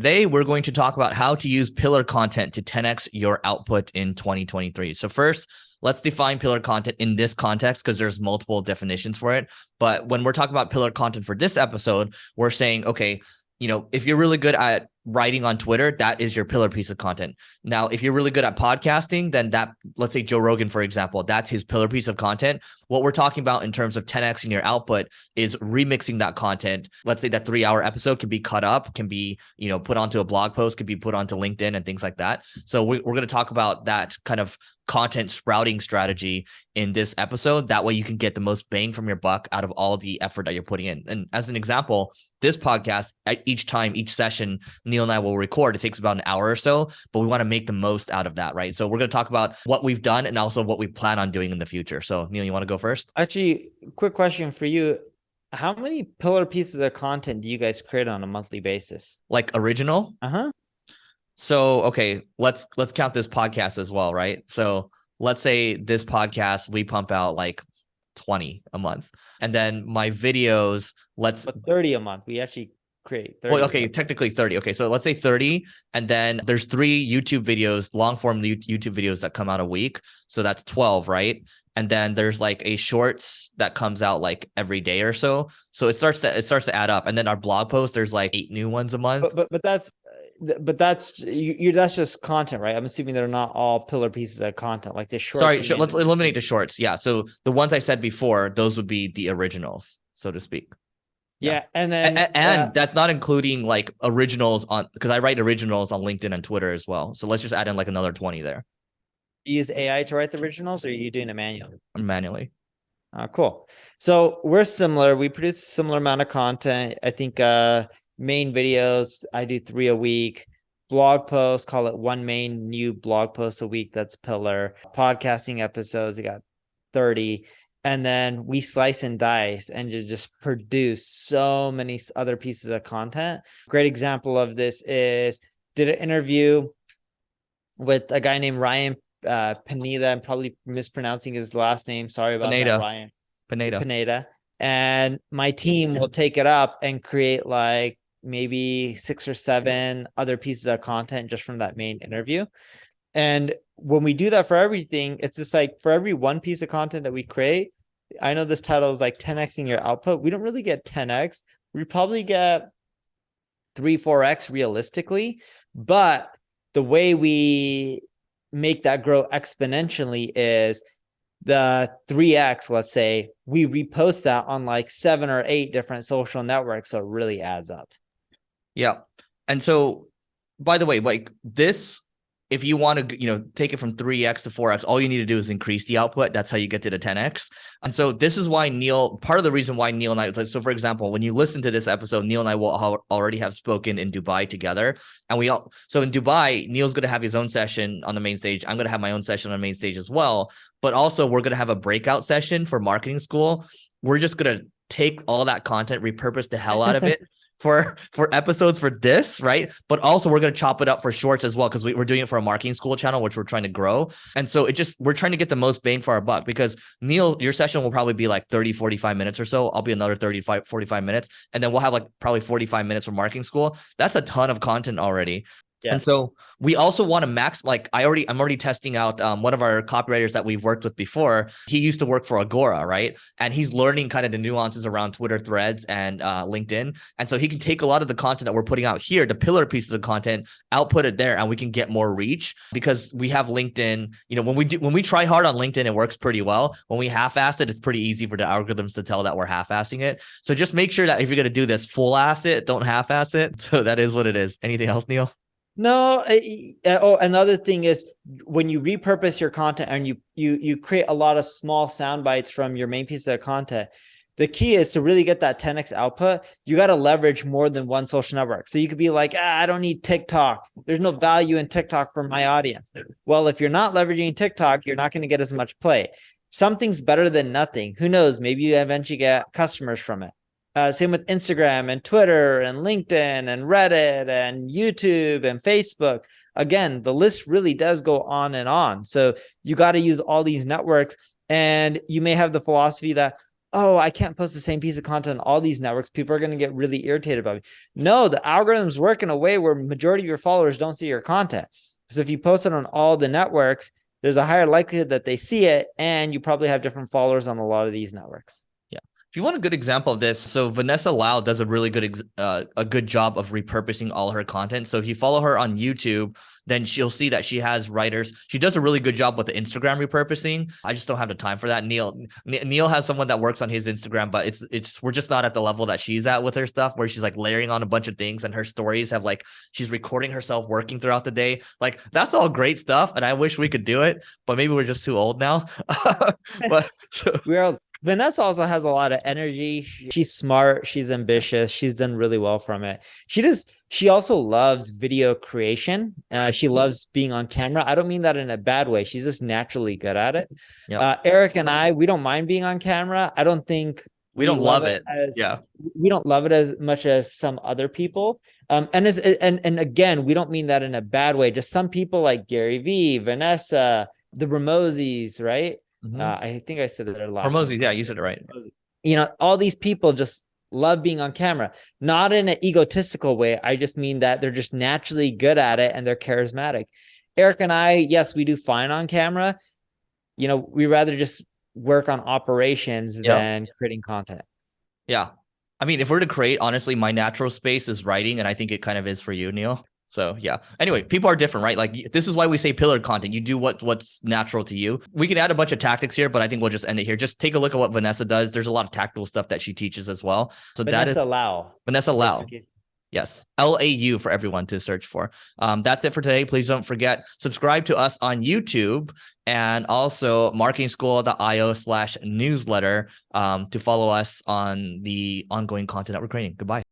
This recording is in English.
Today, we're going to talk about how to use pillar content to 10x your output in 2023. So first, let's define pillar content in this context because there's multiple definitions for it. But when we're talking about pillar content for this episode, we're saying, okay, if you're really good at writing on Twitter, that is your pillar piece of content. Now, if you're really good at podcasting, then let's say Joe Rogan, for example, that's his pillar piece of content. What we're talking about in terms of 10xing your output is remixing that content. Let's say that 3-hour episode can be cut up, can be, put onto a blog post, can be put onto LinkedIn and things like that. So we're going to talk about that kind of content sprouting strategy in this episode. That way you can get the most bang from your buck out of all the effort that you're putting in. And as an example, this podcast, at each session, Neil and I will record. It takes about an hour or so, but we want to make the most out of that, right? So we're going to talk about what we've done and also what we plan on doing in the future. So Neil, you want to go first? Actually, quick question for you. How many pillar pieces of content do you guys create on a monthly basis? Like original? Uh-huh. So, okay, let's count this podcast as well, right? So let's say this podcast, we pump out like 20 a month. And then my videos, But 30 a month. We actually create 30. Well, okay, technically 30. Okay, so let's say 30. And then there's 3 YouTube videos, long form YouTube videos that come out a week. So that's 12, right? And then there's like a shorts that comes out like every day or so. So it starts to add up. And then our blog post, there's like 8 new ones a month. But that's just content, right? I'm assuming they're not all pillar pieces of content, like the shorts. Sorry, let's eliminate the shorts. Yeah, so the ones I said before, those would be the originals, so to speak. Yeah, and then that's not including like originals because I write originals on LinkedIn and Twitter as well. So let's just add in like another 20 there. You use AI to write the originals, or are you doing it manually? Manually. Cool. So we're similar. We produce a similar amount of content. I think main videos, I do 3 a week. Blog posts, call it 1 main new blog post a week. That's pillar. Podcasting episodes, I got 30. And then we slice and dice and just produce so many other pieces of content. Great example of this is did an interview with a guy named Ryan Pineda. I'm probably mispronouncing his last name. Sorry about that, Ryan. Pineda. And my team will take it up and create like maybe 6 or 7 other pieces of content just from that main interview. And when we do that for everything, it's just like for every 1 piece of content that we create, I know this title is like 10xing your output. We don't really get 10x. We probably get 3-4x realistically. But the way we make that grow exponentially is the 3x, let's say, we repost that on like 7 or 8 different social networks. So it really adds up. Yeah. And so, by the way, like this, if you want to, take it from 3x to 4x, all you need to do is increase the output. That's how you get to the 10x. And so this is why part of the reason why Neil and I, so for example, when you listen to this episode, Neil and I will already have spoken in Dubai together. And so in Dubai, Neil's going to have his own session on the main stage. I'm going to have my own session on the main stage as well. But also we're going to have a breakout session for marketing school. We're just going to take all that content, repurpose the hell out of it. For episodes for this, right? But also we're going to chop it up for shorts as well because we're doing it for a marketing school channel, which we're trying to grow. And so we're trying to get the most bang for our buck because Neil, your session will probably be like 30, 45 minutes or so. I'll be another 35, 45 minutes. And then we'll have like probably 45 minutes for marketing school. That's a ton of content already. Yeah. And so we also want to I'm already testing out one of our copywriters that we've worked with before. He used to work for Agora, right? And he's learning kind of the nuances around Twitter threads and LinkedIn. And so he can take a lot of the content that we're putting out here, the pillar pieces of content, output it there, and we can get more reach because we have LinkedIn. When we try hard on LinkedIn, it works pretty well. When we half-ass it, it's pretty easy for the algorithms to tell that we're half-assing it. So just make sure that if you're going to do this, full-ass it, don't half-ass it. So that is what it is. Anything else, Neil? No. Another thing is when you repurpose your content and you create a lot of small sound bites from your main piece of content, the key is to really get that 10x output. You got to leverage more than one social network. So you could be like, I don't need TikTok. There's no value in TikTok for my audience. Well, if you're not leveraging TikTok, you're not going to get as much play. Something's better than nothing. Who knows? Maybe you eventually get customers from it. Same with Instagram and Twitter and LinkedIn and Reddit and YouTube and Facebook. Again, the list really does go on and on. So you got to use all these networks, and you may have the philosophy that, oh, I can't post the same piece of content on all these networks. People are going to get really irritated about me. No, the algorithms work in a way where majority of your followers don't see your content. So if you post it on all the networks, there's a higher likelihood that they see it, and you probably have different followers on a lot of these networks. Yeah. If you want a good example of this, so Vanessa Lau does a really good a good job of repurposing all her content. So if you follow her on YouTube, then she'll see that she has writers. She does a really good job with the Instagram repurposing. I just don't have the time for that. Neil has someone that works on his Instagram, but it's we're just not at the level that she's at with her stuff, where she's like layering on a bunch of things, and her stories have like she's recording herself working throughout the day. Like that's all great stuff, and I wish we could do it, but maybe we're just too old now. But so, Vanessa also has a lot of energy. She's smart. She's ambitious. She's done really well from it. She also loves video creation. She loves being on camera. I don't mean that in a bad way. She's just naturally good at it. yeah, Eric and I, we don't mind being on camera. I don't think we don't love it. Yeah, we don't love it as much as some other people. And again, we don't mean that in a bad way. Just some people like Gary V, Vanessa, the Ramoses, right? Mm-hmm. I think I said their last Hormozzi, yeah, you said it right. You know, all these people just love being on camera, not in an egotistical way. I just mean that they're just naturally good at it and they're charismatic. Eric and I, yes, we do fine on camera. You know, we rather just work on operations than creating content. Yeah. I mean, if we're to create, honestly, my natural space is writing, and I think it kind of is for you, Neil. So yeah. Anyway, people are different, right? Like this is why we say pillared content. You do what's natural to you. We can add a bunch of tactics here, but I think we'll just end it here. Just take a look at what Vanessa does. There's a lot of tactical stuff that she teaches as well. So Vanessa Lau. Vanessa Lau. Yes. LAU for everyone to search for. That's it for today. Please don't forget, subscribe to us on YouTube and also marketingschool.io/newsletter to follow us on the ongoing content that we're creating. Goodbye.